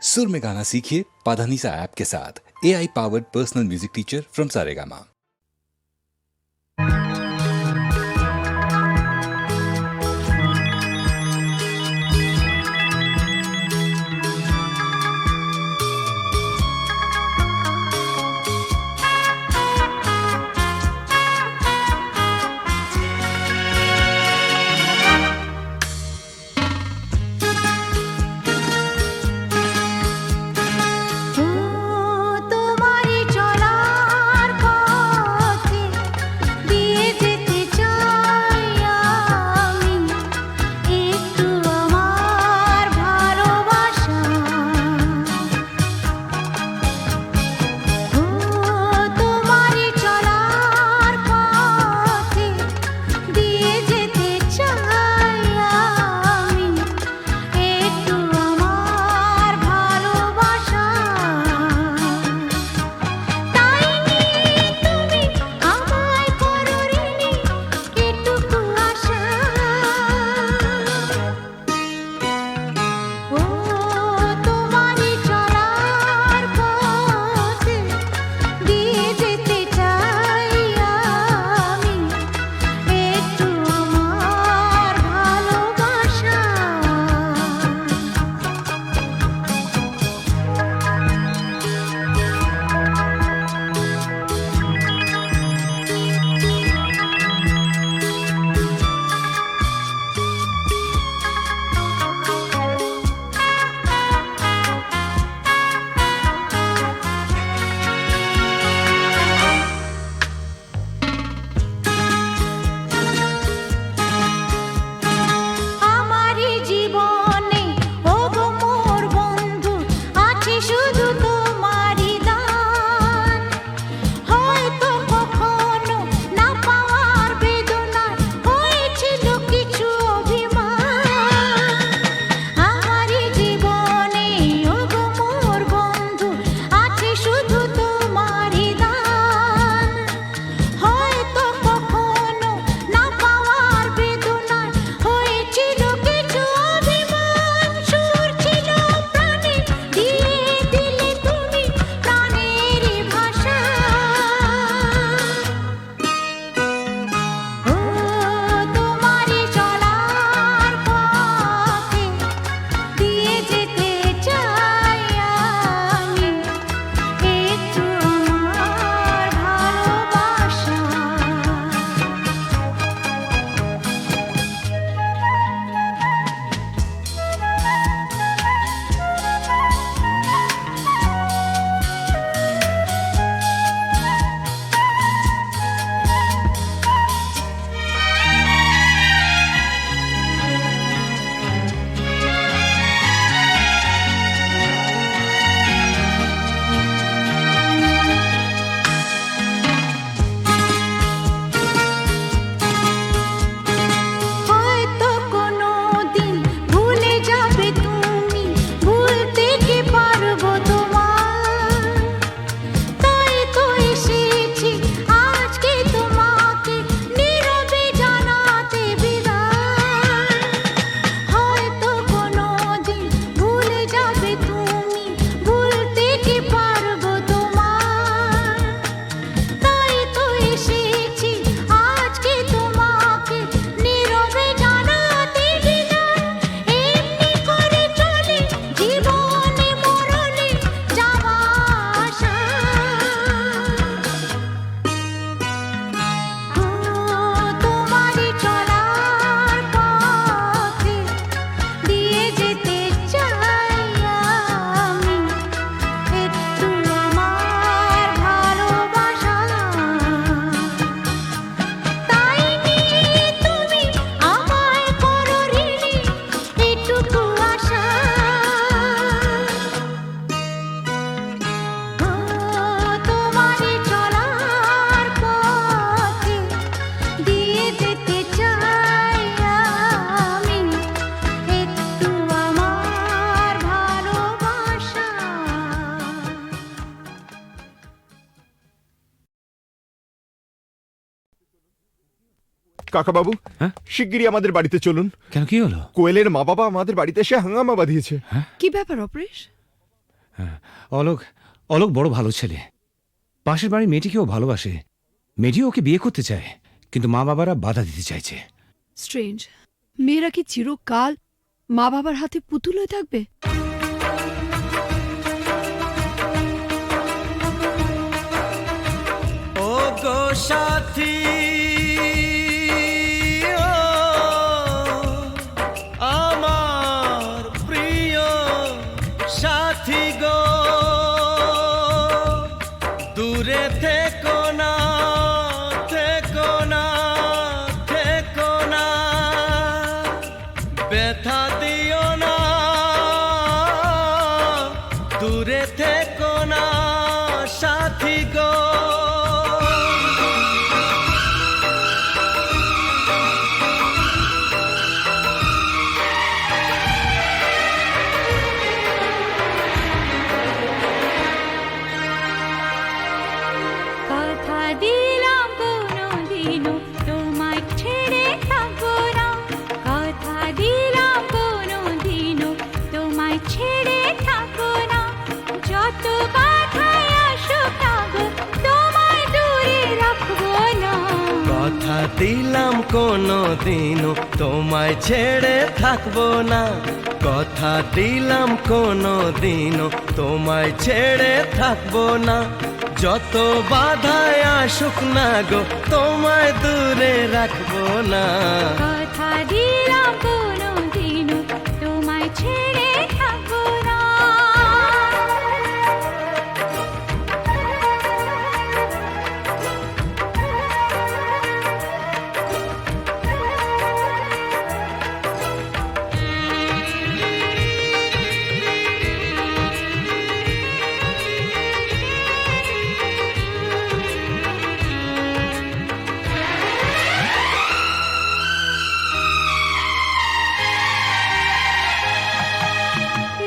सुर में गाना सीखिए पाधानीसा ऐप के साथ। AI powered personal music teacher from Saregama. কাকা বাবু, হ্যাঁ? শিগগিরই আমাদের বাড়িতে চলুন। কেন, কি হলো? কোয়েলের মা বাবা আমাদের বাড়িতে এসে হাঙ্গামা বাঁধিয়েছে। কি ব্যাপার অপরেশ? অলোক অলোক বড় ভালো ছেলে। পাশের বাড়ির মেয়েটিকেও ভালোবাসে। মেয়েটিও ওকে বিয়ে করতে চায়, কিন্তু মা বাবারা বাধা দিতে চাইছে। স্ট্রেঞ্জ, মেয়েরা কি চিরকাল মা বাবার হাতে পুতুল হয়ে থাকবে? ও গো সাথী, ও আমার প্রিয় সাথী গো, দূরে থেকো না, থেকো না, থেকো না, ব্যথা দিও না, দূরে থেকো না সাথী গো। কথা দিলাম কোনোদিনও তোমায় ছেড়ে থাকবো না, কথা দিলাম কোনোদিনও তোমায় ছেড়ে থাকবো না, যত বাধাই আসুক না গো তোমায় দূরে রাখবো না। কথা দিলাম কোনোদিনও তোমায় ছেড়ে থাকবো না, কথা দিলাম কোনোদিনও তোমায় ছেড়ে থাকবো না, যত বাধায় আসুক না গো তোমায় দূরে রাখবো না। কথা দিলাম কোনোদিনও তোমায় ছেড়ে থাকবো না।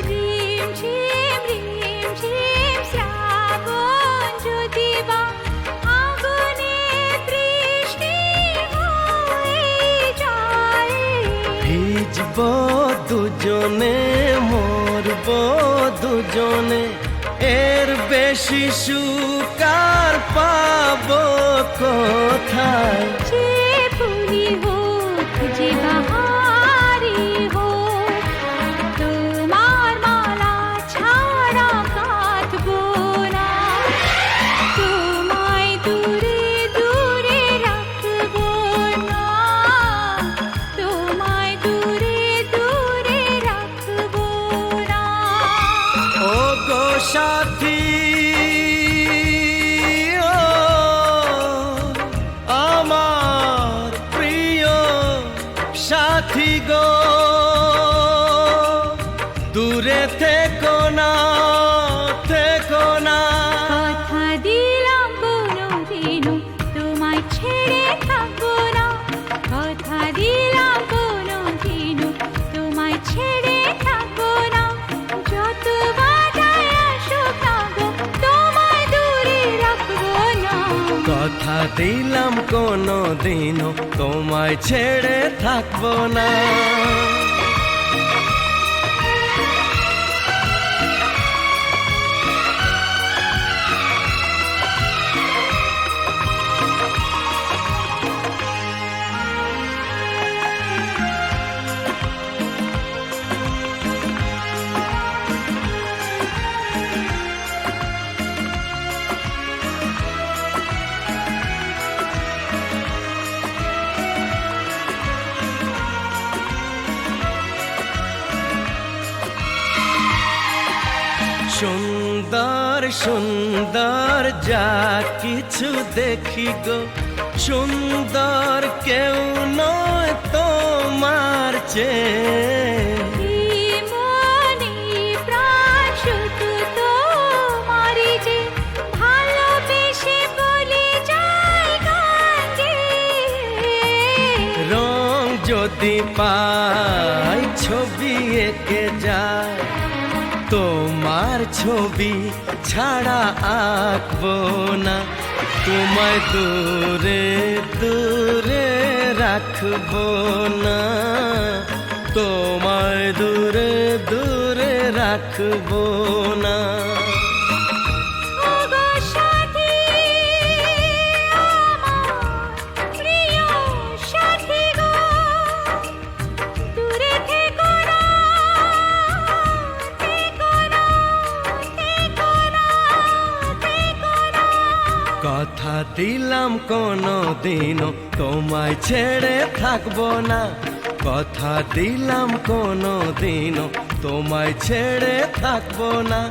রিমঝিম রিমঝিম শ্রাবণ যদি বা আগুনে বৃষ্টি হয়ে যায়, ভিজব দুজনে, মরব দুজনে, এর বেশি সুকার পাবো কোথায়। যে ফুলি হোক যে বাহারি হোক, তোমার মালা ছাড়া কাঁদবো না, তোমায় দূরে দূরে রাখবো না, তোমায় দূরে দূরে রাখবো না। ও গো সাথী, ও আমার প্রিয় সাথী গো, দূরে থেকো না, থেকো না। কথা দিলাম কোনোদিনও তোমায় ছেড়ে থাকবো না, কথা দিলাম কোনোদিনও তোমায় ছেড়ে থাকবো না, যত বাধাই আসুক না গো তোমায় দূরে রাখবো না। কথা দিলাম কোনোদিনও তোমায় ছেড়ে থাকবো না। সুন্দর সুন্দর যা কিছু দেখি গো, সুন্দর কেউ নয় তোমার চেয়ে। মনে প্রাণ শুধু তোমারই যে, ভালোবেসে বলে যায় গান গেয়ে। রং যদি পাই ছবি এঁকে যায়, তোমার ছবি ছাড়া আঁকবো না, তোমায় দূরে দূরে রাখবো না, তোমায় দূরে দূরে রাখবো রাখবো না। ওগো সাথী আমার প্রিয় সাথী গো, দূরে থেকো না, থেকো না, থেকো না, থেকো না। কথা দিলাম কোনো দিনও তোমায় ছেড়ে থাকবো না। কথা দিলাম কোনো দিনও তোমায় ছেড়ে থাকবো না।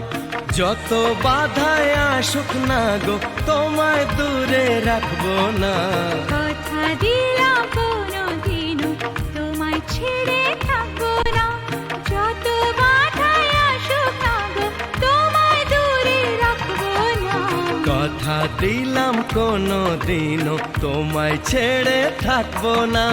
যত বাধায় আসুক না গো তোমায় দূরে রাখবো না। কথা দিলাম কোনোদিনও তোমায় ছেড়ে থাকবো না। যত বাধাই আসুক না গো তোমায় দূরে রাখবো না। কথা দিলাম কোনো দিনও তোমায় ছেড়ে থাকবো না।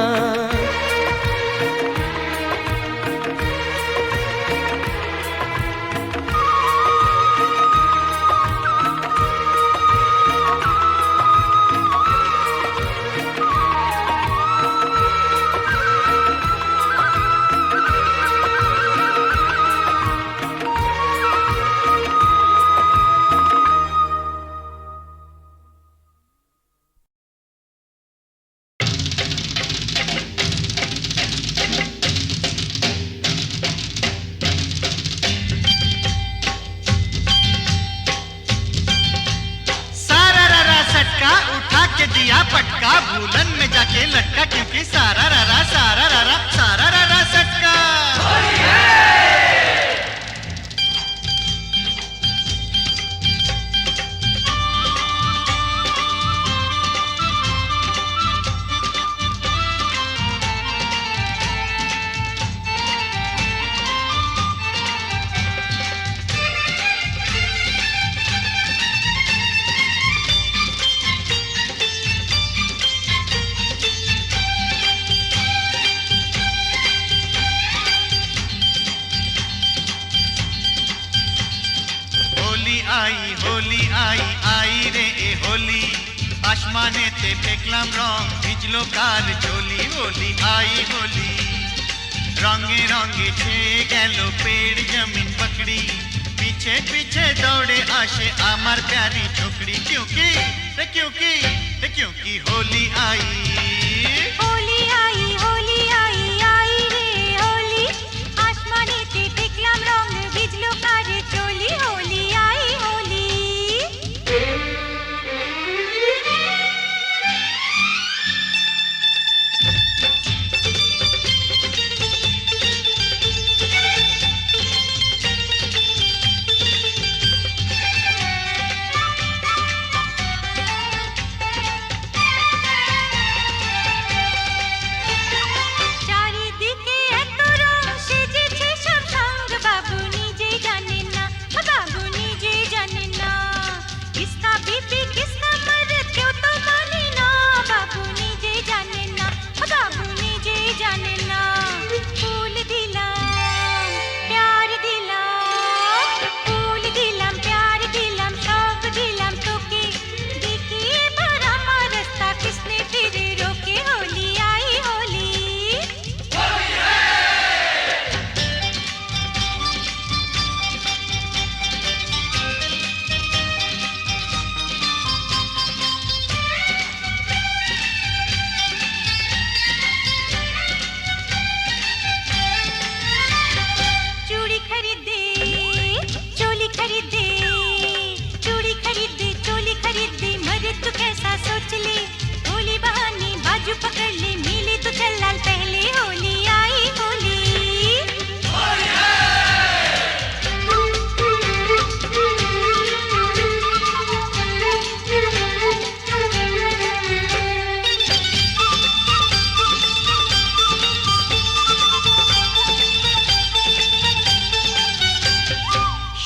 सारा रारा सटका उठा के दिया पटका, भूलन में जाके लटका, क्योंकि सारा रारा सटका। होली आई आई रे ए होली, आसमानेते फेकलाम रंग, ভিজলো কার চলি। होली आई होली, रंगे रंगे छेয়ে গেল पेड़ जमीन पकड़ी, पीछे पीछे दौड़े आशे आमार प्यारी छोकरी। क्योंकि होली आई, होली आई, होली आई, आई रे होली, आसमानेते দেখলাম রং, ভিজলো কারে চলি। होली आई होली। চারিদিকে এত রং সেজেছে সব সঙ্গ, বাবু নিজেই জানেন না, বাবু নিজেই জানেন না। কিসকা বিপি কিসকা মরদ কেউ তো মানে না, বাবু নিজেই জানেন না, বাবু নিজেই জানেন না। ফুল দিলাম প্যার দিলাম, ফুল দিলাম প্যার দিলাম, সব দিলাম তোকে, দেখি এবার আমার রাস্তা কিসনে ফিরে রোকে। होली आई होली। चूड़ी खरीदे चोली खरीदे, चूड़ी खरीदे चोली खरीदे, मरे तू कैसा सोच ले, होली बहाने बाजू पकड़ ले, मिले तो चल लाल पहले। होली आई होली।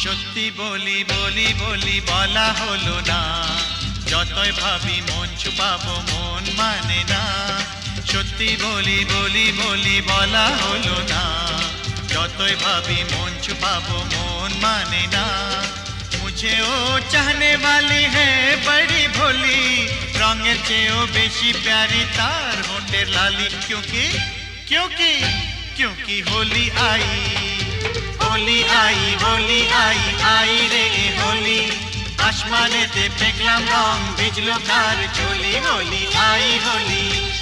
সত্যি বলি বলি বলি বলা হলো না, যতই ভাবি মন ছুপাবো মন মানে না। সত্যি বলি বলি বলি বলা হলো না, যতই ভাবি মন छुपाबो मोन माने ना। मुझे ओ चाहने वाली है बड़ी भोली, रंगेर चेयो बेशी प्यारी तार होंठेर लाली। क्योंकि क्योंकि क्योंकि होली आई, হোলি আই রে হোলি আসমানেতে পেগলাম রং বিজলো কার চলি হোলি আই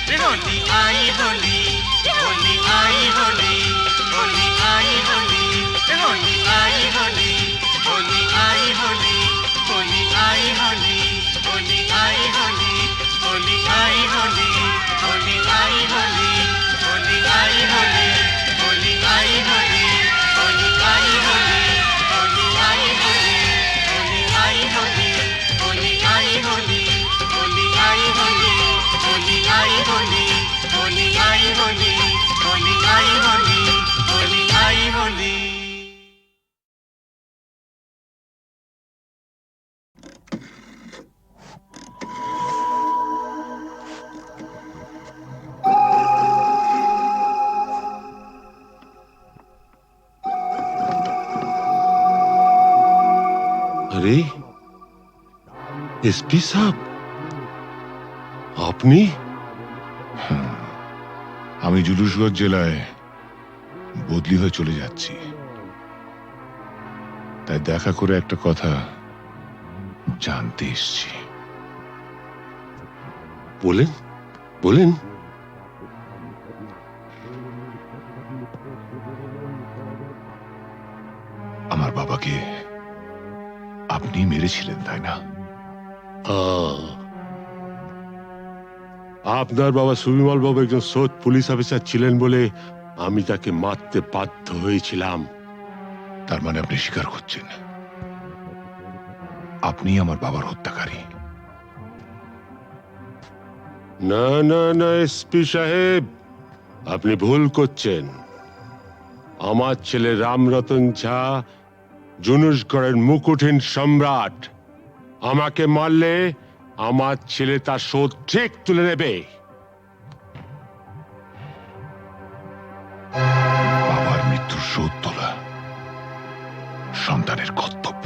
রে হোলি আই হোলি আই হোলি আই হোলি রে হোলি আই হোলি আই হোলি আই হোলি আই হোলি আই হোলি আই হোলি আই হোলি আই হোলি আই হোলি আই হোলি আই হোলি আই হোলি আই হোলি আই হোলি আই হোলি আই হোলি আই হোলি अरे एसपी साहब আপনি আমি জুলুসগঞ্জ জেলায় বদলি হয়ে চলে যাচ্ছি, তাই দেখা করে একটা কথা জানতে এসেছি। বলেন বলেন। আমার বাবাকে আপনি মেরেছিলেন তাই না? আপনার বাবা সুবিমল বাবু একজন সৎ পুলিশ অফিসার ছিলেন বলে আমি তাকে মারতে বাধ্য হয়েছিলাম। তার মানে আপনি স্বীকার করছেন আপনি আমার বাবার হত্যাকারী? না না না এসপি সাহেব, আপনি ভুল করছেন। আমার ছেলে রামরতন ঝা জুনুসগড়ের মুকুটহীন সম্রাট। আমাকে মারলে আমার ছেলে তার শোধ ঠিক তুলে নেবে। বাবার মৃত্যুর শোধ তোলা সন্তানের কর্তব্য।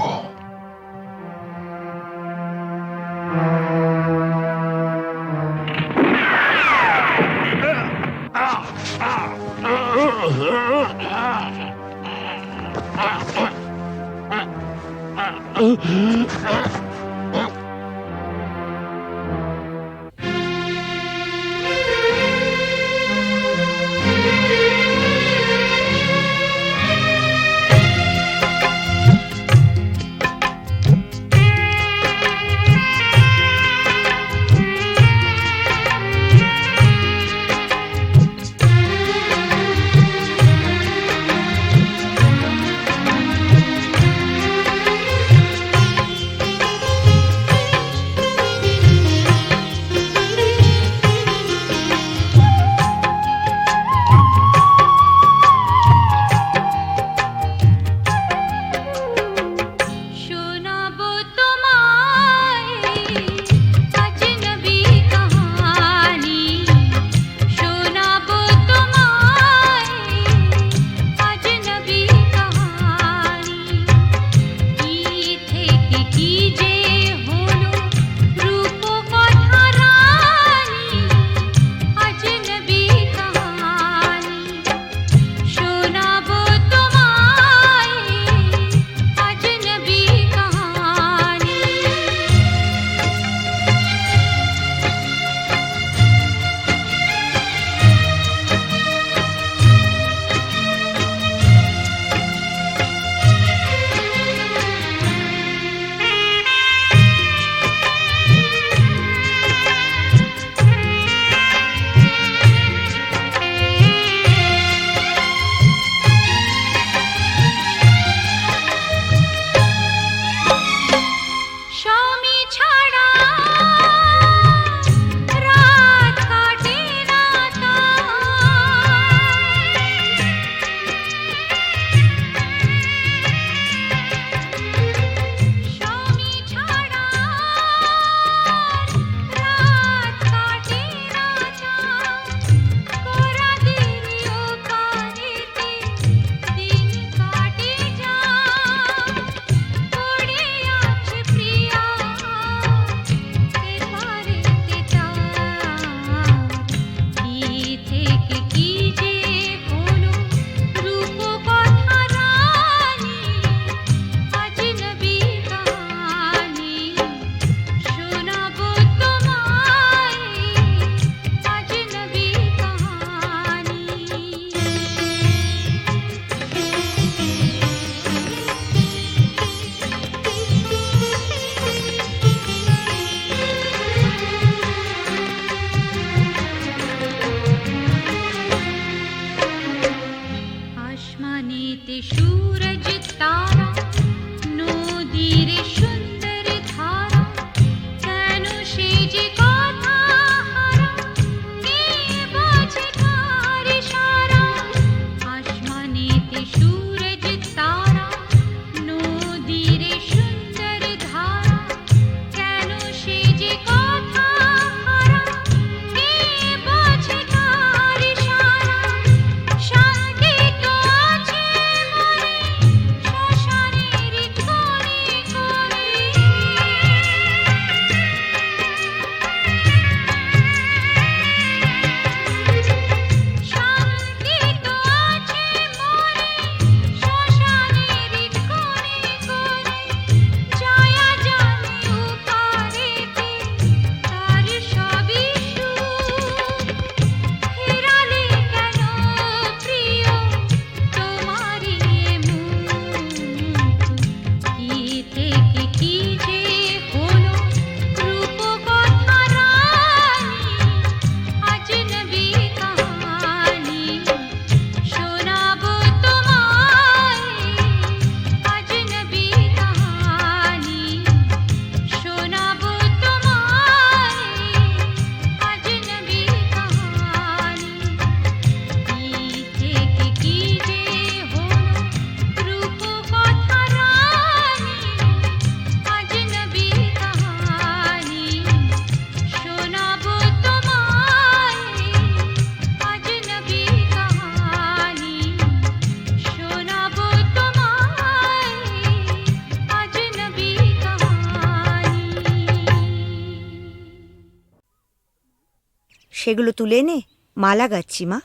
সেগুলো তুলে এনে মালা গাচ্ছি মা।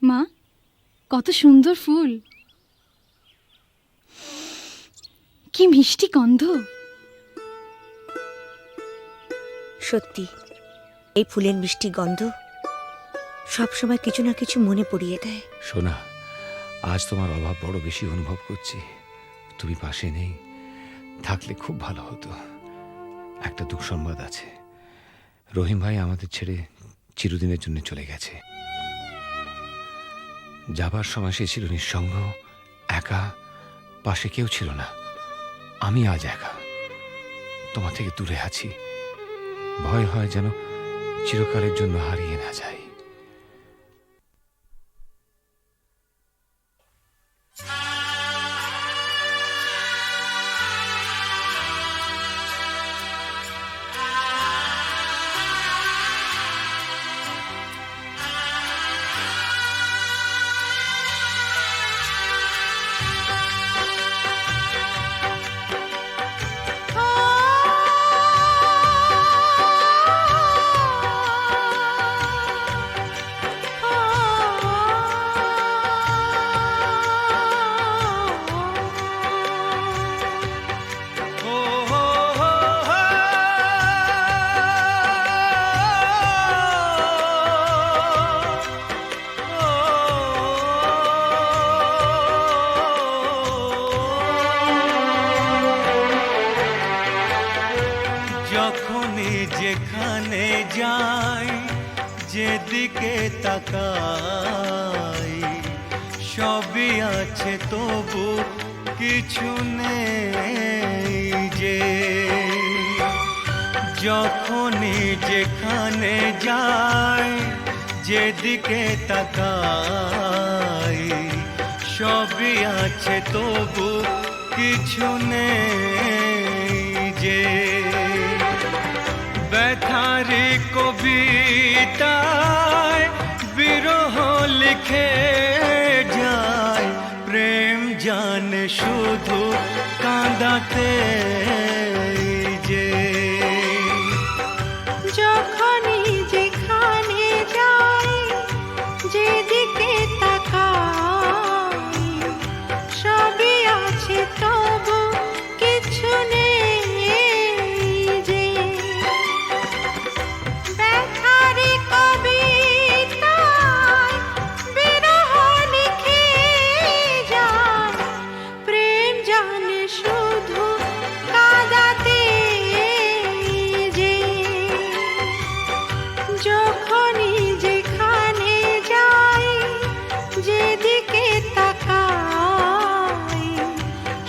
মা, কত সুন্দর ফুল, কি মিষ্টি গন্ধ। সত্যি এই ফুলের মিষ্টি গন্ধ সবসময় কিছু না কিছু মনে পড়িয়ে দেয়। সোনা, আজ তোমার অভাব বড় বেশি অনুভব করছি। তুমি পাশে নেই, থাকলে খুব ভালো হতো। একটা দুঃসংবাদ আছে, রহিম ভাই আমাদের ছেড়ে চিরদিনের জন্য চলে গেছে। যাবার সময় সে ছিল নিঃসঙ্গ, একা, পাশে কেউ ছিল না। আমি আজ একা, তোমার থেকে দূরে আছি। ভয় হয় যেন চিরকালের জন্য হারিয়ে না যাই। যখনই যেখানে যাই, যেদিকে তাকাই, সবই আছে তবু কিছু নেই যে। যখনই যেখানে যাই, যেদিকে তাকাই, সবই আছে তবু কিছু নেই যে। ব্যথারি কবিতায় বিরহ লিখে যায়, প্রেম জানে শুধু কাঁদাতে যে। যখনই যেখানে যাই, যেদিকে তাকাই, সবই আছে তবু কিছু নেই যে। ব্যথারি কবিতায় বিরহ লিখে যায়, প্রেম জানে শুধু কাঁদাতে যে। যখনই যেখানে যাই, যেদিকে তাকাই,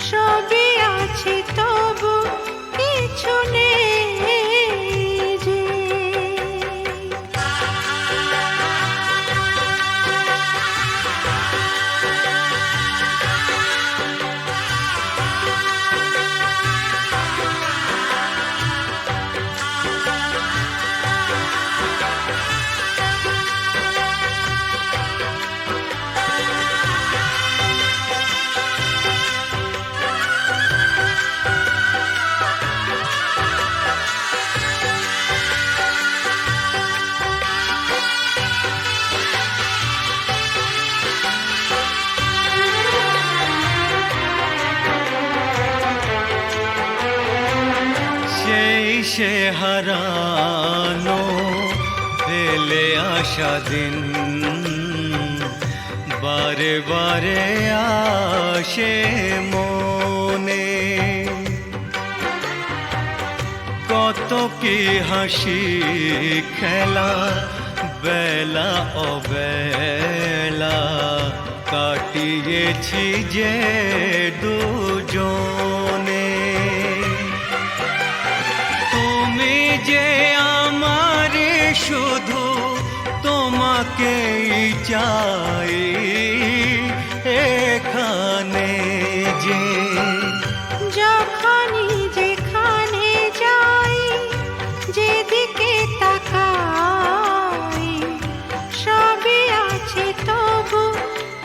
সবই আছে তবু কিছু নেই যে। সেই সে হারানো ফেলে আসা দিন, বারে বারে আসে মনে। কত কি হাসি খেলা, বেলা অবেলা কাটিয়েছি যে দুজনে। তুমি যে আমার শুধু, তোমাকেই চাই এখানে যে। যখনই যেখানে যাই, যেদিকে তাকাই, সবই আছে তবু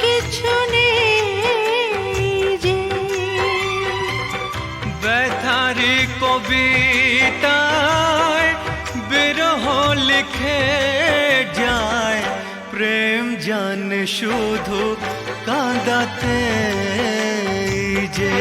কিছু নেই যে। ব্যথারি কবিতায় বিরহ বিরহ লিখে যায় প্রেম জানে শুধু কাঁদাতে যে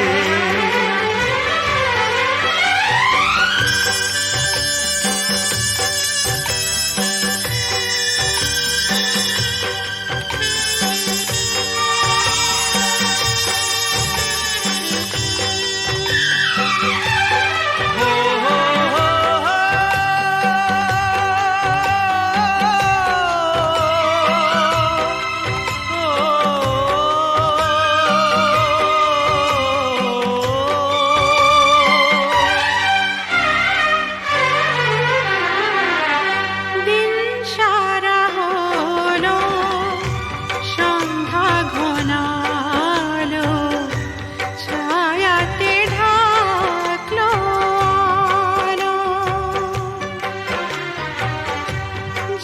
দিন সারা হলো সন্ধ্যা ঘনালো ছায়াতে ঢাকলো আলো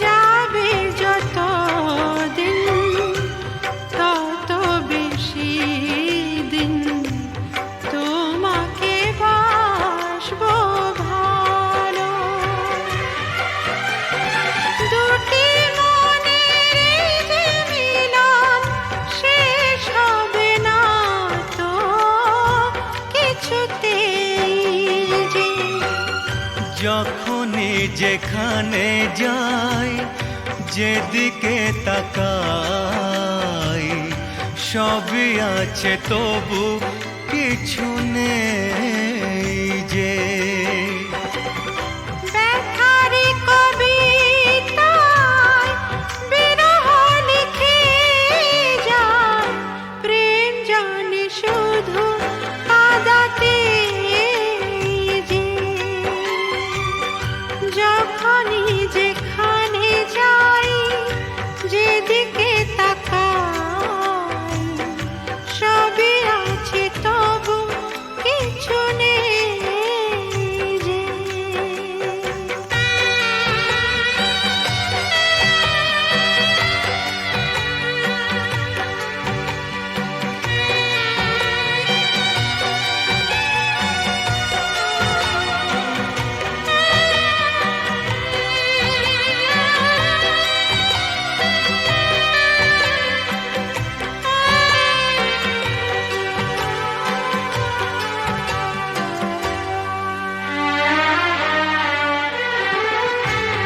যাবে যত দিন তত বেশি দিন তোমাকে বাসবো ভালো দুটি মনের যে মিলন শেষ হবে না তো কিছুতেই যে যখনই যেখানে যাই যেদিকে তাকাই সবই আছে তবু কিছু নেই যে ব্যথারি কবিতায় বিরহ লিখে যায় প্রেম জানে শুধু কাঁদাতে যে যখনই যেখানে যাই যেদিকে তাকাই সবই আছে তবু কিছু নেই যে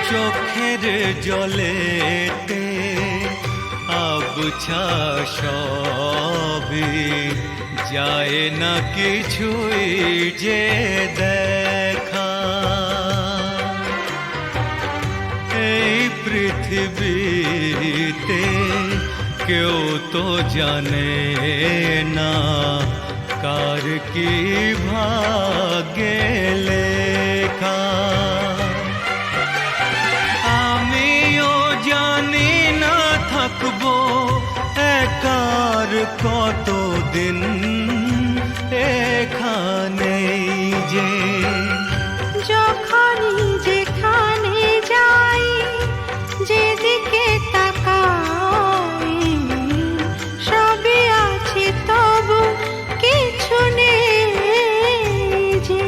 চোখের জলেতে আবছা সবই যায় না কিছুই যে দেখা এই পৃথিবীতে কেউ তো জানে না কার কি ভাগ্যে লেখা আমিও জানি না থাকবো একার কতদিন এখানে যে যখনই যেখানে যাই যেদিকে তাকাই সবই আছে তবু কিছু নেই যে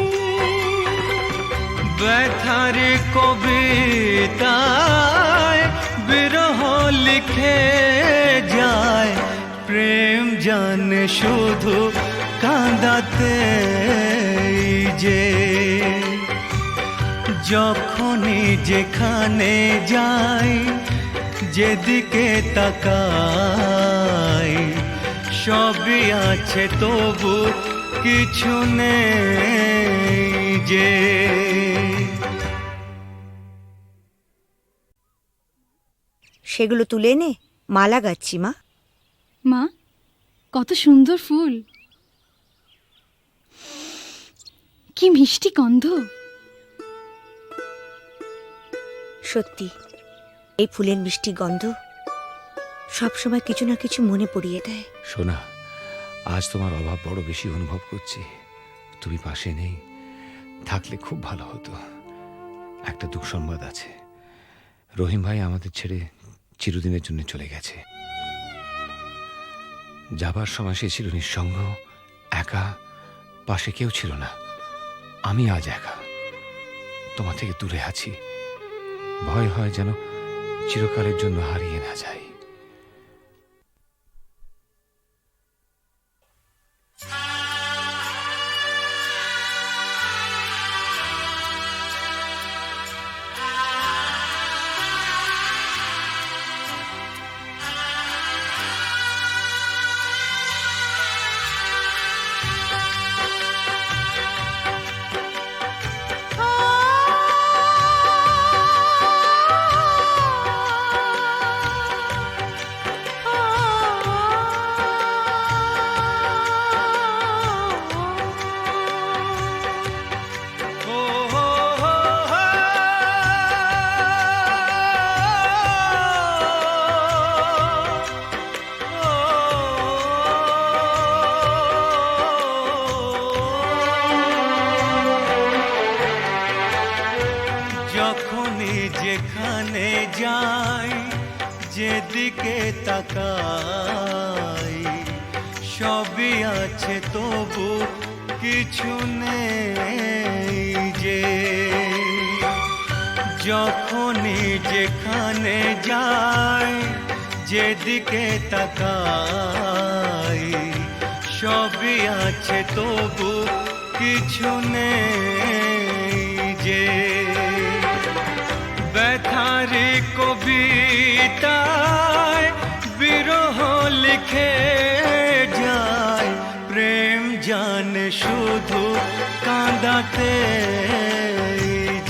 ব্যথার কবিতায় বিরহ লিখে যায় প্রেম জানে শুধু কাঁদাতে যে যখনই যেখানে যাই যেদিকে তাকাই সবই আছে তবু কিছু নেই যে সেগুলো তুলে এনে মালা গাচ্ছি মা। মা কত সুন্দর ফুল, কি মিষ্টি গন্ধ। সত্যি এই ফুলের মিষ্টি গন্ধ সবসময় কিছু না কিছু মনে পড়িয়ে দেয়। সোনা, আজ তোমার অভাব বড় বেশি অনুভব করছি। তুমি পাশে নেই, থাকলে খুব ভালো হতো। একটা দুঃসংবাদ আছে, রহিম ভাই আমাদের ছেড়ে চিরদিনের জন্য চলে গেছে। যাবার সময় সে ছিল নিঃসঙ্গ, একা, পাশে কেউ ছিল না। আমি আজ একা, তোমার থেকে দূরে আছি। ভয় হয় যেন চিরকালের জন্য হারিয়ে না যায়। যখনই যেখানে যাই, যেদিকে তাকাই, সবই আছে তবু কিছু নেই যে। যখনই যেখানে যাই, যেদিকে তাকাই, সবই আছে তবু কিছু নেই যে। ব্যথারি কবিতায় বিরহ লিখে যায়, প্রেম জানে শুধু কাঁদাতে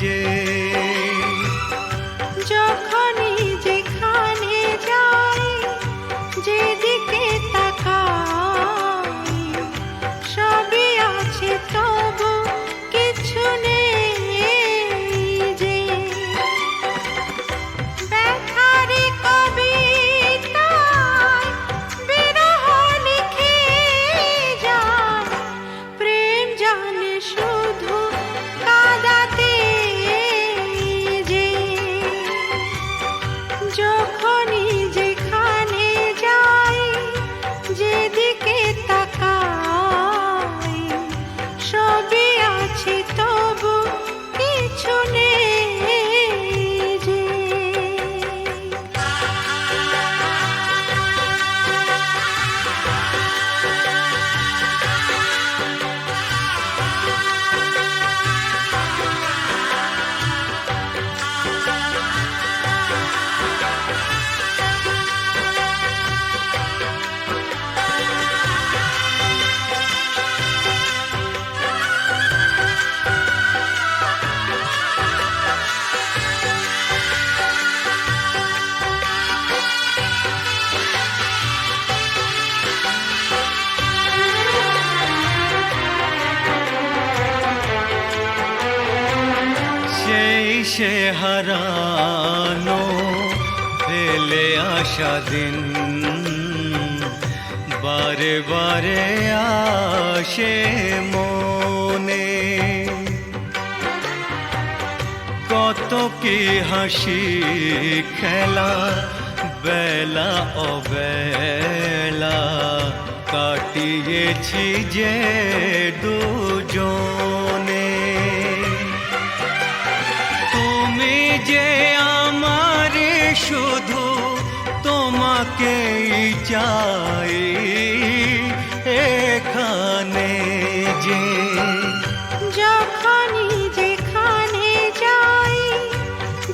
যে। যখনই যেখানে যাই, যেদিকে তাকাই, সবই আছে তবু কিছু নেই যে। ব্যথারি কবিতায় বিরহ লিখে যায়, প্রেম জানে শুধু কাঁদাতে যে। যখনই যেখানে যাই, যেদিকে তাকাই, সবই আছে তবু কিছু নেই যে। সেই সে হারানো ফেলে আসা দিন, বারে বারে আসে মনে। কত কি হাসি খেলা, বেলা অবেলা কাটিয়েছি যে দুজনে। তুমি যে আমার শুধু তোমাকেই চাই এখানে যে। যখনই যেখানে যাই,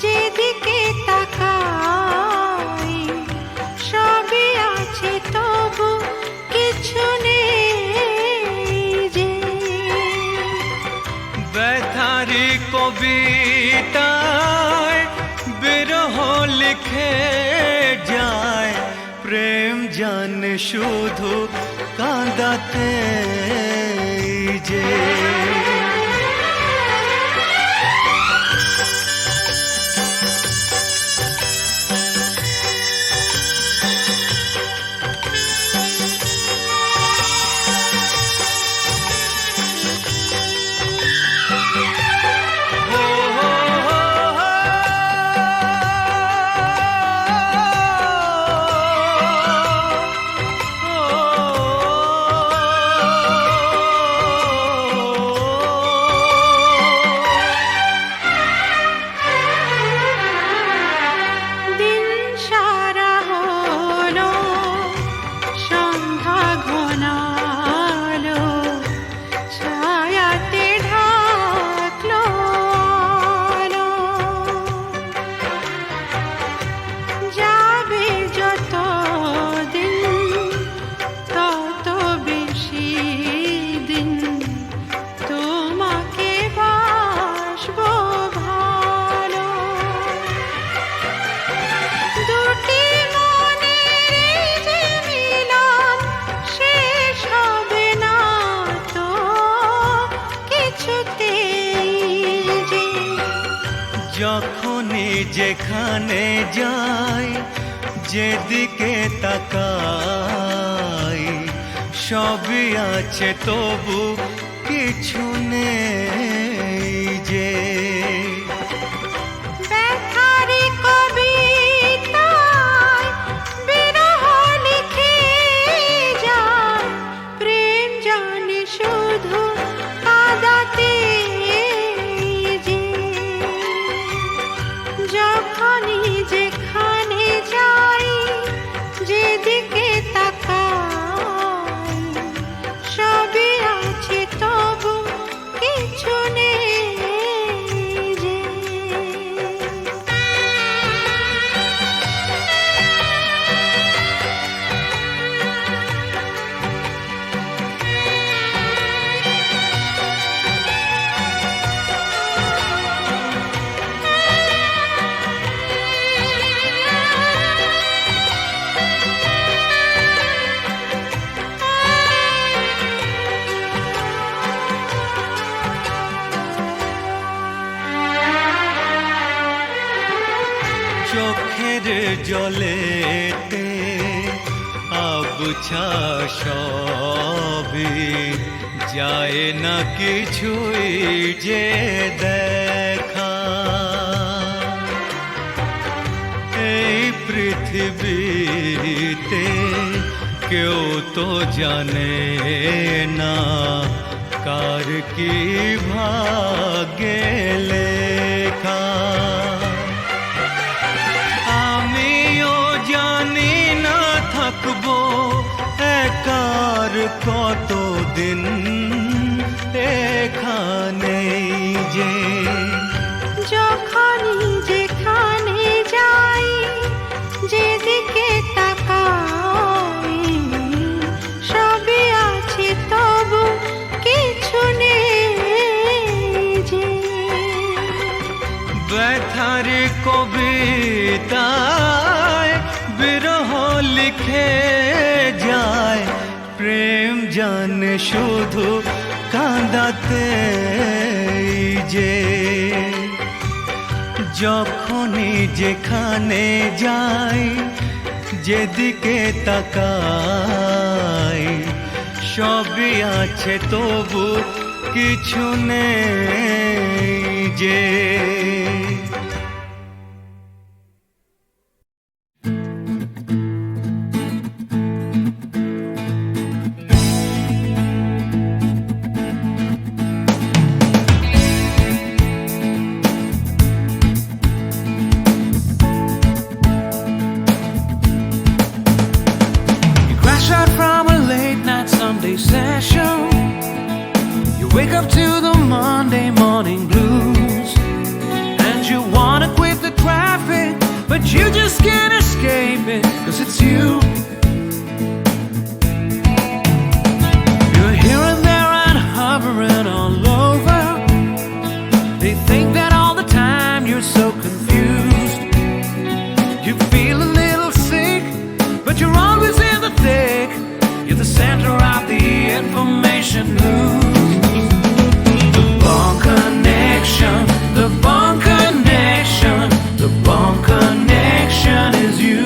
যেদিকে তাকাই, সবই আছে তবু কিছু নেই যে। ব্যথারি কবিতায় বিরহ লিখে যায়, প্রেম জানে শুধু কাঁদাতে যে। যে যখনই যেখানে যাই, যেদিকে তাকাই, সবই আছে তবু কিছু নেই যে। ব্যথারি কবিতায় বিরহ লিখে যায়, প্রেম জানে শুধু কাঁদাতে যে। যখনই যেখানে যাই, যেদিকে তাকাই, সবই আছে তবু কিছু নেই যে। চোখের জলেতে আবছা সবই, যায় না কিছুই যে দেখা। এই পৃথিবীতে কেউ তো জানে না কার কি ভাগ্যে লেখা। আমিও জানি না থাকবো একার কতদিন এখানেই যে। যখনই যেখানে যাই, যেদিকে তাকাই, সবই আছে তবু কিছু নেই যে। ব্যথার কবিতায় বিরহ লিখে যায়, প্রেম জানে শুধু কাঁদাতে যে। যখনই যেখানে যাই, যেদিকে তাকাই, সবই আছে তবু কিছু নেই যে। Wake up to the Monday morning blues, and you wanna quit the traffic, but you just can't escape it, 'cause it's you. You're here and there and hovering all over. They think that all the time you're so confused. You feel a little sick, but you're always in the thick. You're the center of the information news. The bond connection, the bond connection is you.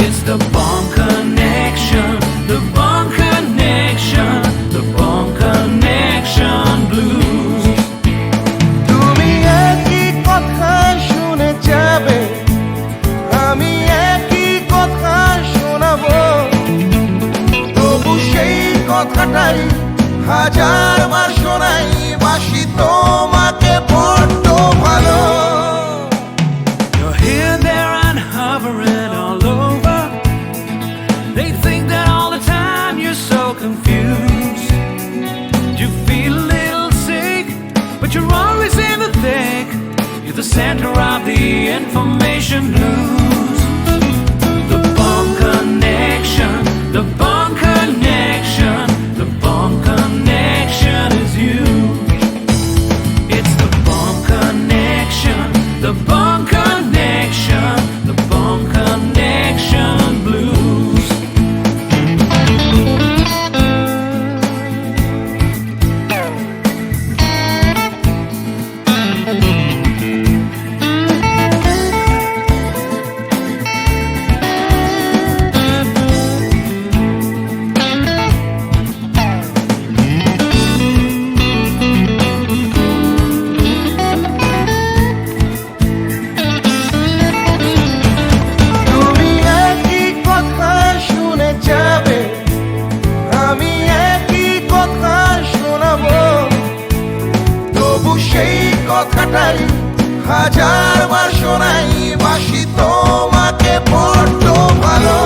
It's the bond connection, the bond connection, the bond connection blues. তুমি একই কথা শুনে যাবে, আমি একই কথা শোনাবো, তবু সেই কথাটাই হাজারবার শোনাই, বাসি তোমাকে বড্ড ভালো। You're here, there and hovering all over. They think that all the time you're so confused. You feel a little sick, but you're always in the thick. You're the center of the information news. The bond connection, the bond connection, the bond connection is you. It's the bond connection, the bond connection, the bond connection blues. কথাটাই হাজার বার শোনাই, বাসি তোমাকে বড্ড ভালো।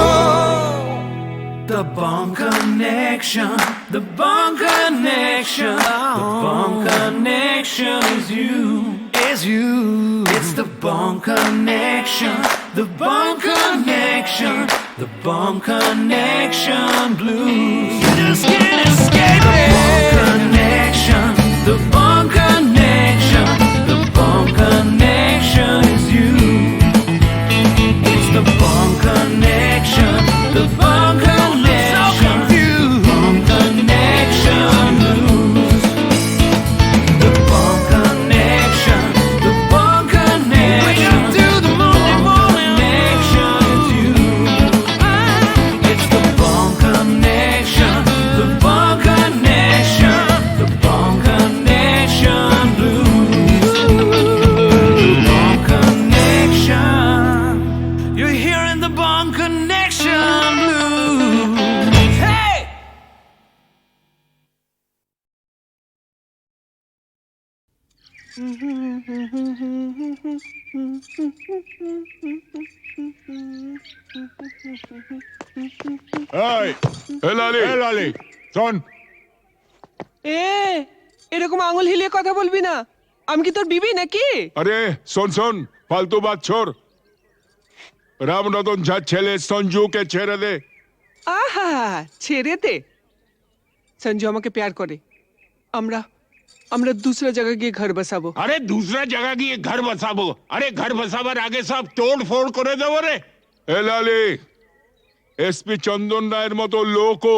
The Bone Connection, the Bone Connection, the Bone Connection is you, is you. It's the Bone Connection, the Bone Connection, the Bone Connection blues. You just can't escape it. The Bone Connection, the Bone Connection, the Bone Connection is you. It's the Bone Connection, the Bone Connection. শোন, এরকম আঙুল হিলিয়ে কথা বলবি না। আমি কি তোর বিবি নাকি? আরে শোন শোন, ফালতু বাত ছোড়। রামরতন ঝার ছেলে সঞ্জুকে ছেড়ে দে। আহা, ছেড়ে দে। সঞ্জু আমাকে প্যার করে। আমরা दूसरा जगह গিয়ে ঘর বসাবো। আরে दूसरा जगह গিয়ে ঘর বসাবো? আরে ঘর বসাবার আগে সব তোড় ফোড় করে দেবো রে। এ লালি, এসপি চন্দন রায়ের মতো লোকও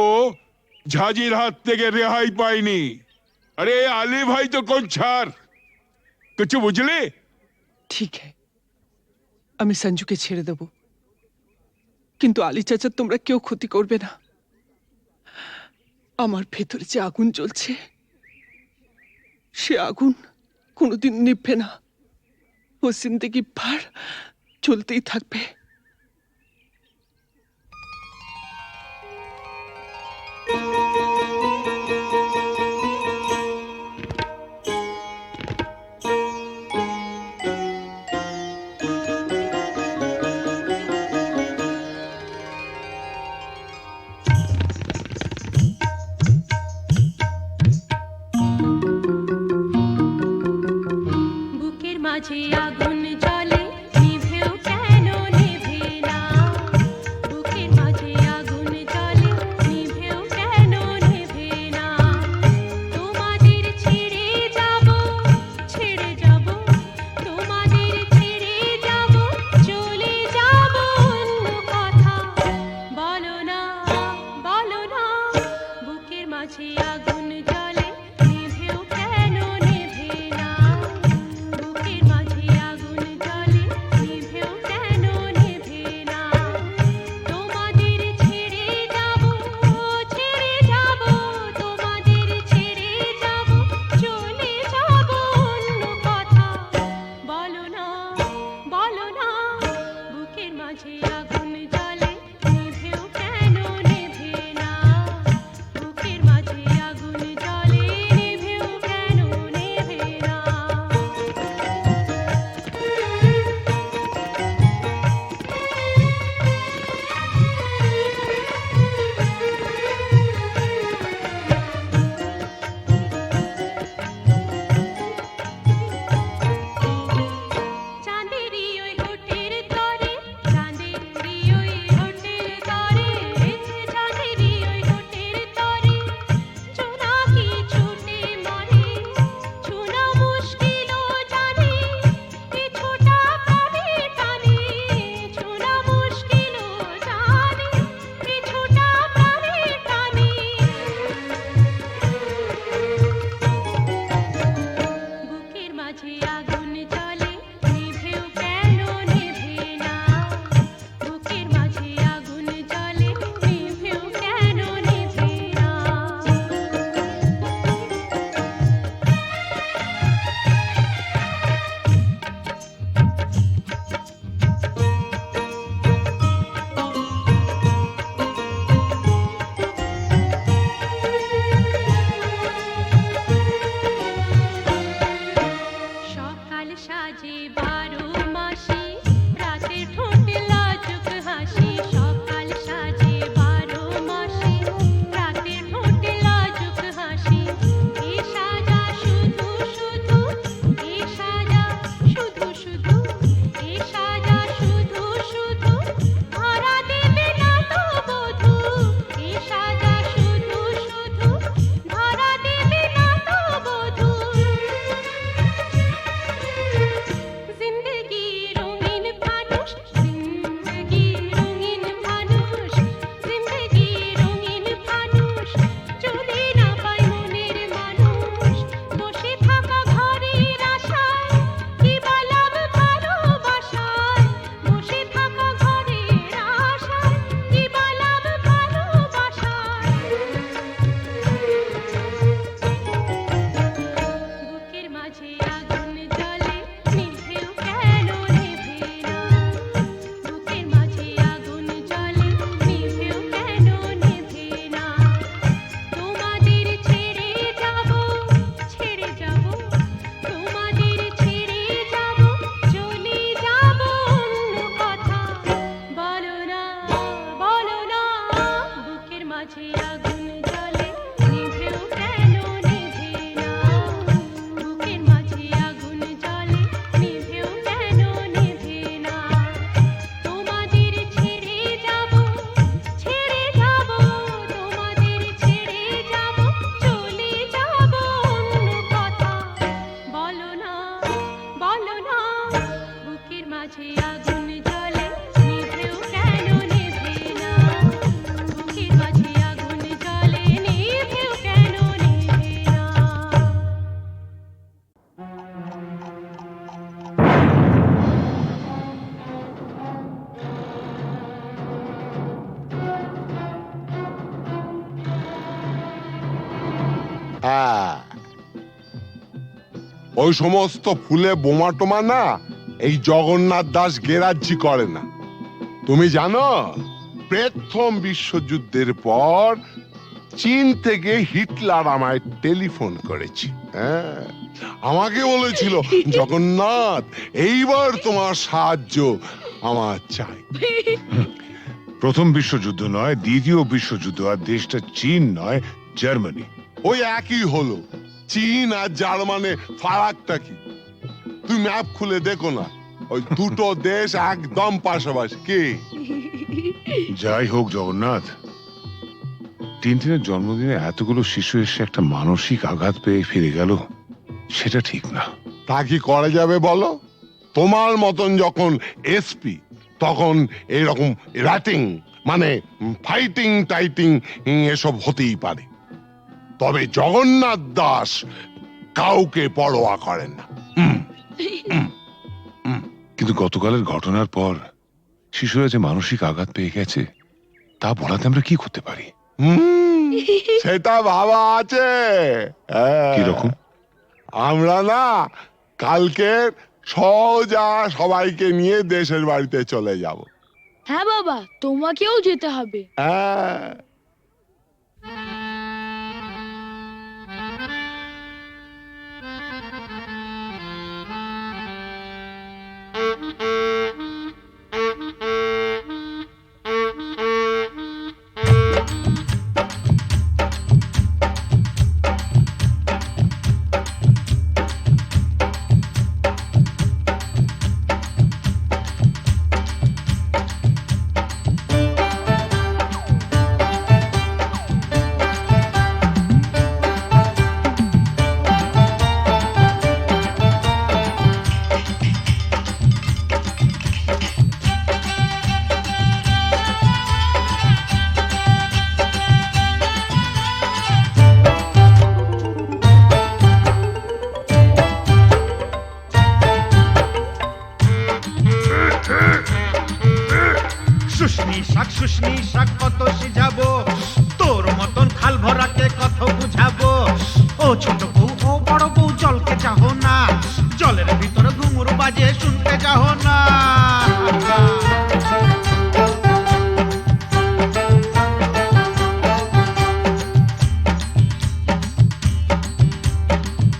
ঝাঁঝির হাত থেকে রেহাই পায়নি। আরে আলী ভাই তো কোন ছাড়, কিছু বুঝলি? ঠিক है, আমি সঞ্জুকে ছেড়ে দেব, কিন্তু আলী চাচা তোমরা কেউ ক্ষতি করবে না। আমার ভেতরে যে আগুন জ্বলছে, সে আগুন কোনোদিন নিভবে না। ও জিন্দেগি ভর চলতেই থাকবে। আগুন ওই সমস্ত ফুলে বোমা টোমা না এই জগন্নাথ দাস গেরাজ্জি করে না। তুমি জানো প্রথম বিশ্বযুদ্ধের পর চীন থেকে হিটলার আমায় টেলিফোন করেছে। হ্যাঁ, আমাকে বলেছিল জগন্নাথ এইবার তোমার সাহায্য আমার চাই। প্রথম বিশ্বযুদ্ধ নয়, দ্বিতীয় বিশ্বযুদ্ধ, আর দেশটা চীন নয়, জার্মানি। ওই একই হলো। চীন আর জার্মানে ফারাকটা কি? তুমি ম্যাপ খুলে দেখো না, ওই দুটো দেশ একদম পাশাপাশি। কি যাই হোক জগন্নাথ, টিনটিনের জন্মদিনে এতগুলো শিশু এসে একটা মানসিক আঘাত পেয়ে ফিরে গেল, সেটা ঠিক না। তা কি করা যাবে বলো? তোমার মতন যখন এসপি তখন এইরকম র্যাটিং মানে ফাইটিং টাইটিং এসব হতেই পারে, তবে জগন্নাথ দাস কাউকে পরোয়া করেন না। কিন্তু গতকালের ঘটনার পর শিশুরা যে মানসিক আঘাত পেয়ে গেছে, তা বলাতে আমরা কি করতে পারি? সেটা ভাবা আছে। কিরকম? আমরা না কালকে সোজা সবাইকে নিয়ে দেশের বাড়িতে চলে যাব। হ্যাঁ বাবা, তোমাকেও যেতে হবে। হ্যাঁ, শুশনি শাক কত সিঝাবো, তোর মতন খাল ভরাকে কত বুঝাবো। ও ছোট বউ ও বড় বউ জলকে চাহো না, জলের ভিতরে ঘুঙুর বাজে শুনতে চাহো না।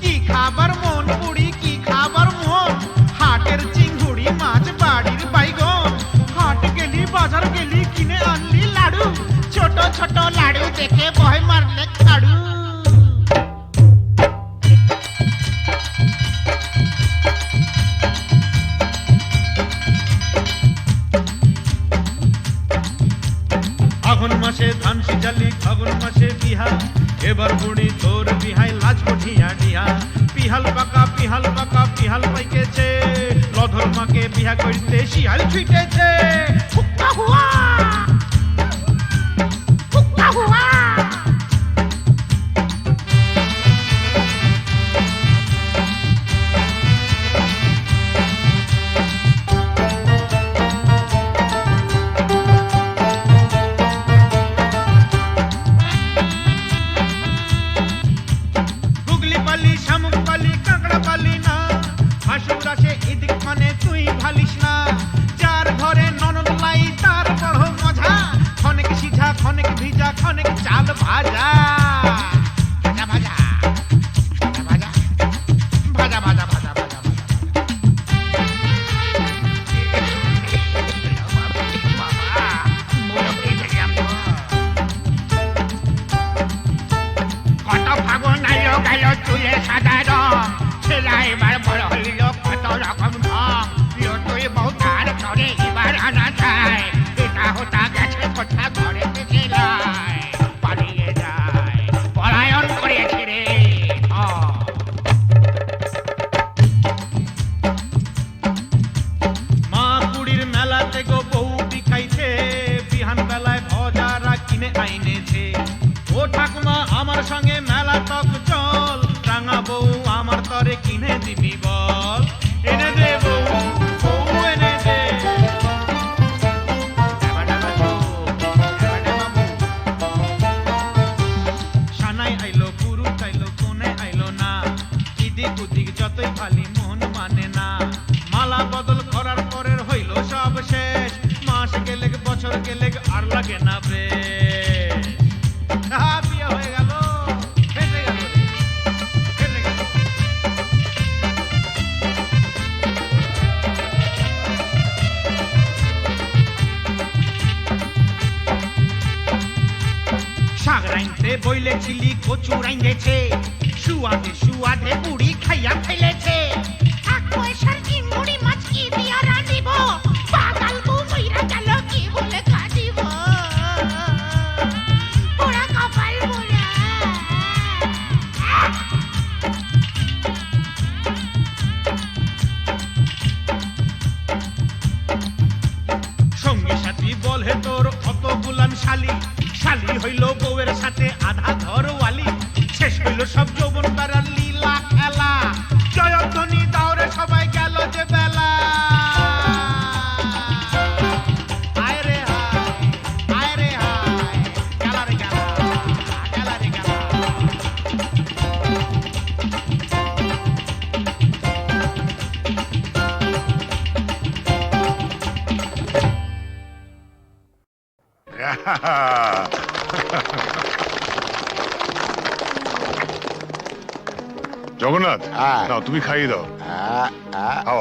কি খাবার মন বুড়ি, কি খাবার মন, হাটের চিংড়ি মাছ বাড়ির বাইগন, হাট গেলি বাজার গেলি কিনে আনলি লাড়ু, ছোট ছোট লাড়ু দেখে ভয় মারলে কাড়ু। আগুন মাসে ধান সিজালি, ফাগুন মাসে বিহা, এবার বুড়ি তোর বিহাই লাজ কঠিয়া ডিহা। পিহাল পাকা পিহাল পাকা পিহাল পাইকেছে, লধর মাকে বিহা করতে শিয়াল ছুটেছে। হুক্কা হুয়া হুক্কা হুয়া। গুগলি পালি শামুক পালি কাঁকড়া পালি না, হাসুর আসে এদিক মানে তুই ভালিস না। যার ঘরে ননদ লাই তার বড় মজা, খনেক সিঝা খনেক ভিজা খনেক চাল ভাজা। ভাজা ভাজা ভাজা ভাজা ভাজা ভাজা ভাজা ভাজা। কত ফাগুন আইলো গেল চুলে সাদা রং, ছেলা এবার বড় হইল কত রকম ঢং। তুই বউ তার ঘরে এবার আনা যায়, এটা হোতা গেছে কোথা ঘরে থেকে লাই পালিয়ে যায়, পলায়ন করেছে রে। মা কুড়ির মেলাতে গো বউ বিখাইছে, বিহান বেলায় ভজারা কিনে আইনেছে। ও ঠাকুমা আমার সঙ্গে মেলা তক চল, রাঙা বউ আমার তরে কিনে দিবি বল। এনে দে বউ বউ এনে দে। সানাই আইলো পুরুষ আইলো কোনে আইলো না, ইদিক উদিক যতই খালি মন মানে না। মালা বদল করার পরের হইল সব শেষ, মাস গেলে বছর গেলে আর লাগে না বেশ। বিয়ে হয়ে গেল, ফেসে গেল রে, ফেসে গেল। শাক রাইনতে বইলেছিলি কচু রাইন্দেছে, সুয়াদে সুয়াদে বুড়ি খাইয়া ফেলেছে। এক পয়সার চিংড়ি মাছ কি দিয়া রাঁধিব, পাগাল বউ মইরা গেল কি বলে কাঁদিব। পোড়া কপাল পোড়া। সঙ্গী সাথী বলে তোর অত গুলাম শালি, শালি হইল বউয়ের সাথে আধা ঘরওয়ালি। শেষ হইল সব যৌবন বেড়ার লীলা খেলা, জয়ধ্বনি দাওরে সবাই গেল যে বেলা। আয় রে হায়, আয় রে হায়, গেলা রে গেলা, গেলা রে গেলা। জগন্নাথ, নাও তুমি খাইয়ে দাও। খাও।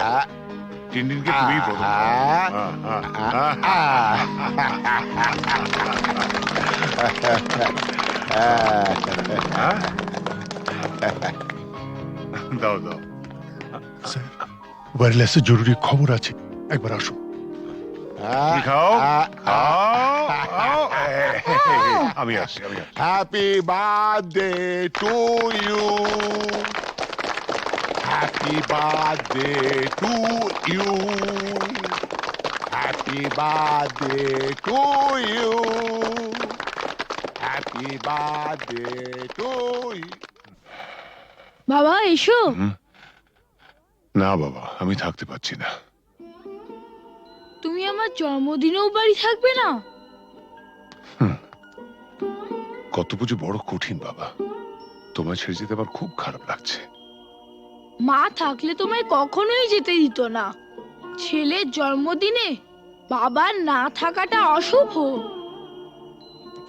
টিনটিনকে তুমিই প্রথম দাও দাও। ওয়্যারলেসে জরুরি খবর আছে, একবার আসো। তুমি খাও, খাও, খাও। আমি আসছি, আমি আসছি। Happy birthday to you, happy birthday to you, happy birthday to you, happy birthday to you. বাবা এসো। না বাবা, আমি থাকতে পারছি না। তুমি আমার জন্মদিনেও বাড়ি থাকবে না? কত পুজো বড় কঠিন বাবা, তোমায় ছেড়ে যেতে আমার খুব খারাপ লাগছে। মা থাকলে তোমায় কখনোই যেতে দিত না। ছেলের জন্মদিনে বাবার না থাকাটা অশুভ।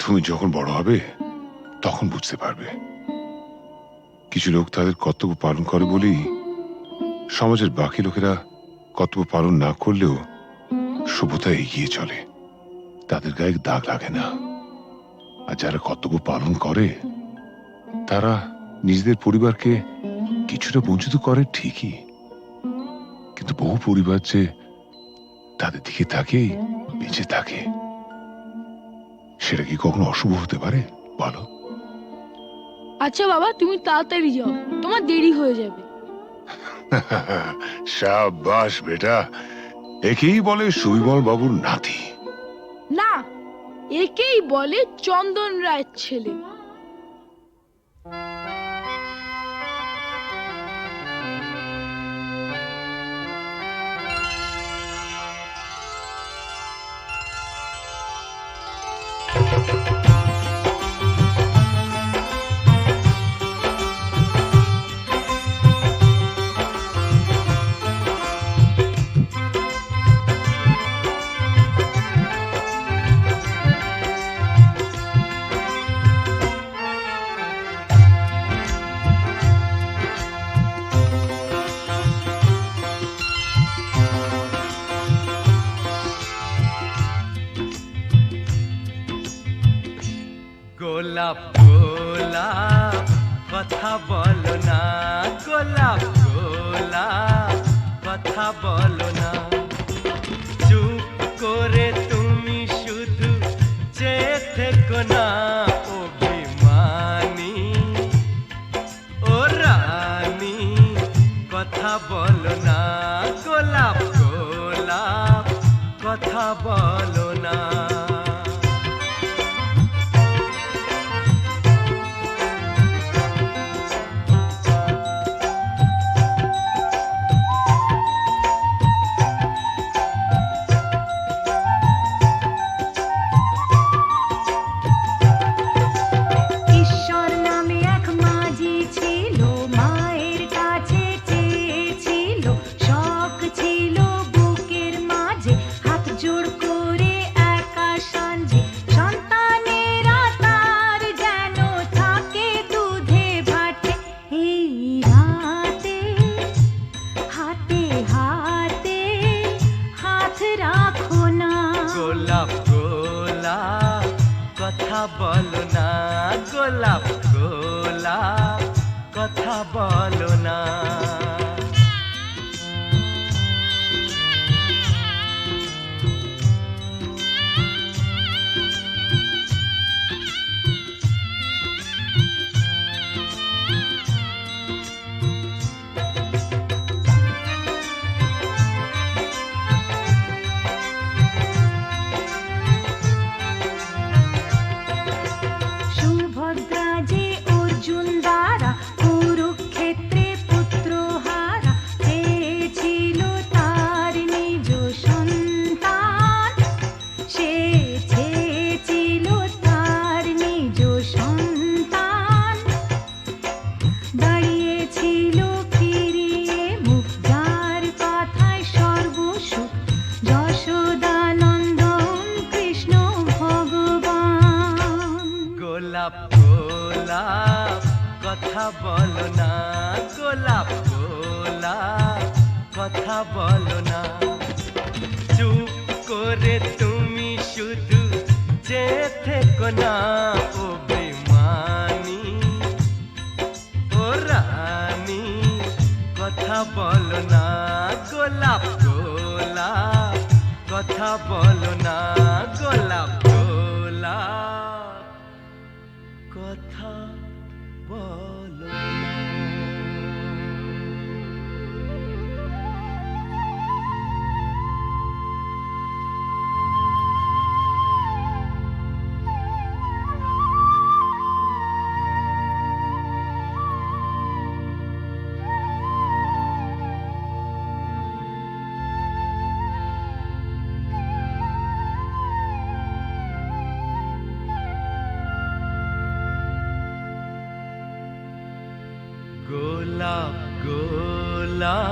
তুমি যখন বড় হবে তখন বুঝতে পারবে। কিছু লোক তাদের কর্তব্য পালন করে বলেই সমাজের বাকি লোকেরা কর্তব্য পালন না করলেও শুভতা এগিয়ে চলে, তাদের গায়ে দাগ লাগে না। আর যারা কর্তব্য পালন করে তারা নিজেদের পরিবারকে কিছুটা বঞ্চিত করে ঠিকই, কিন্তু বহু পরিবার যে তাদের দিকে তাকিয়ে বেঁচে থাকে, সেটা কি কখনো অশুভ হতে পারে বলো? আচ্ছা বাবা, তুমি তাড়াতাড়ি যাও, তোমার দেরি হয়ে যাবে। শাবাশ বেটা, একেই বলে সুবিমল বাবুর নাতি। না, একেই বলে চন্দন রায়ের ছেলে। গোলাপ গোলাপ কথা বলো না, গোলাপ গোলাপ কথা বলো না। চুপ করে তুমি শুধু চেয়ে থেকো না, অভিমানী ও রানী কথা বলো না, গোলাপ গোলাপ কথা বলো না। ঈশ্বর নামে এক মাঝি ছিল, মায়ের কাছে কথা বলো না গোলাপ গোলাপ কথা বলো না সুভদ্রা যে অর্জুন দ্বারা কুরুক্ষেত্রে পুত্র হারা চেয়েছিল তার নিজ সন্তান সে চেয়েছিল তার নিজ সন্তান দাঁড়িয়েছিল ফিরিয়ে মুখ যার কথায় সর্বসুখ যশোদানন্দন কৃষ্ণ ভগবান গোলাপ গোলাপ কথা বলো না গোলাপ গোলাপ কথা বলো না চুপ করে তুমি শুধু যে থেকো না ও বেমানি ও রানী কথা বলো না গোলাপ গোলাপ কথা বলো না গোলাপ গোলাপ কথা বলো না গোলাপ গোলাপ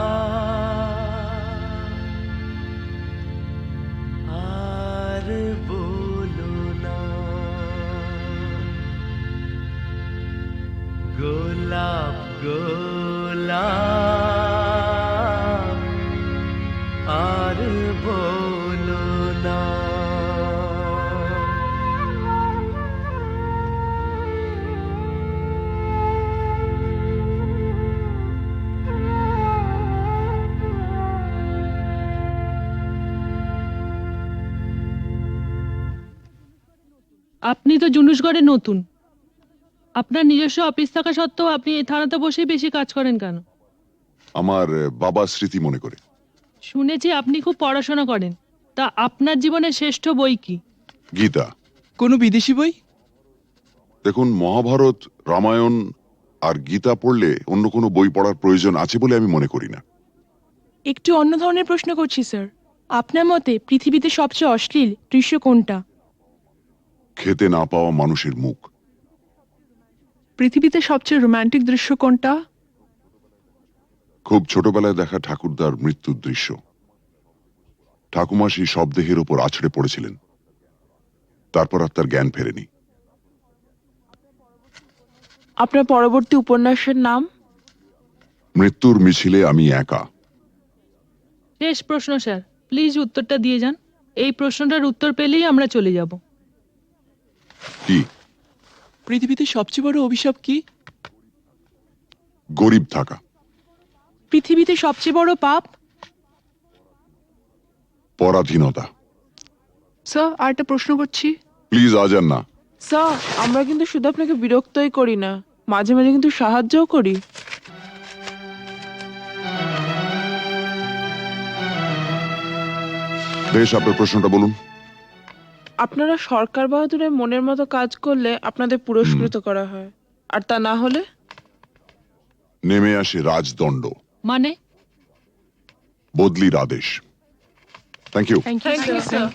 আর বলো না গোলাপ গোলাপ আর বলো না আপনি তো জুনুসগড়ে নতুন, আপনার নিজস্ব অফিস থাকা সত্ত্বেও আপনি এই থানাতে বসেই বেশি কাজ করেন কেন? আমার বাবার স্মৃতি মনে করে। শুনেছি আপনি খুব পড়াশোনা করেন, তা আপনার জীবনের শ্রেষ্ঠ বই কি? গীতা। কোনো বিদেশি বই? দেখুন, মহাভারত, রামায়ণ আর গীতা পড়লে অন্য কোনো বই পড়ার প্রয়োজন আছে বলে আমি মনে করি না। একটু অন্য ধরনের প্রশ্ন করছি স্যার, আপনার মতে পৃথিবীতে সবচেয়ে অশ্লীল দৃশ্য কোনটা? খেতে না পাওয়া মানুষের মুখ। পৃথিবীতে সবচেয়ে রোমান্টিক দৃশ্য কোনটা? খুব ছোটবেলায় দেখা ঠাকুরদার মৃত্যুর দৃশ্য। ঠাকুমা সেই শবদেহের ওপর আছড়ে পড়েছিলেন, তারপর আর তার জ্ঞান ফেরেনি। আপনার পরবর্তী উপন্যাসের নাম? মৃত্যুর মিছিলে আমি একা। শেষ প্রশ্ন স্যার, প্লিজ উত্তরটা দিয়ে যান। এই প্রশ্নটার উত্তর পেলেই আমরা চলে যাব। কি? পৃথিবীতে সবচেয়ে বড় অভিশাপ কি? গরিব থাকা। পৃথিবীতে সবচেয়ে বড় পাপ? পরাধীনতা। স্যার, আর একটা প্রশ্ন করছি। প্লিজ আজ আর না। স্যার, আমরা কিন্তু শুধু আপনাকে বিরক্তই করি না, মাঝে মাঝে কিন্তু সাহায্যও করি। বেশ, আপনার প্রশ্নটা বলুন। আপনারা সরকার বাহাদুরের মনের মতো কাজ করলে আপনাদের পুরস্কৃত করা হয়, আর তা না হলে নেমে আসে রাজদণ্ড, মানে বদলির আদেশ। Thank you. Thank you sir.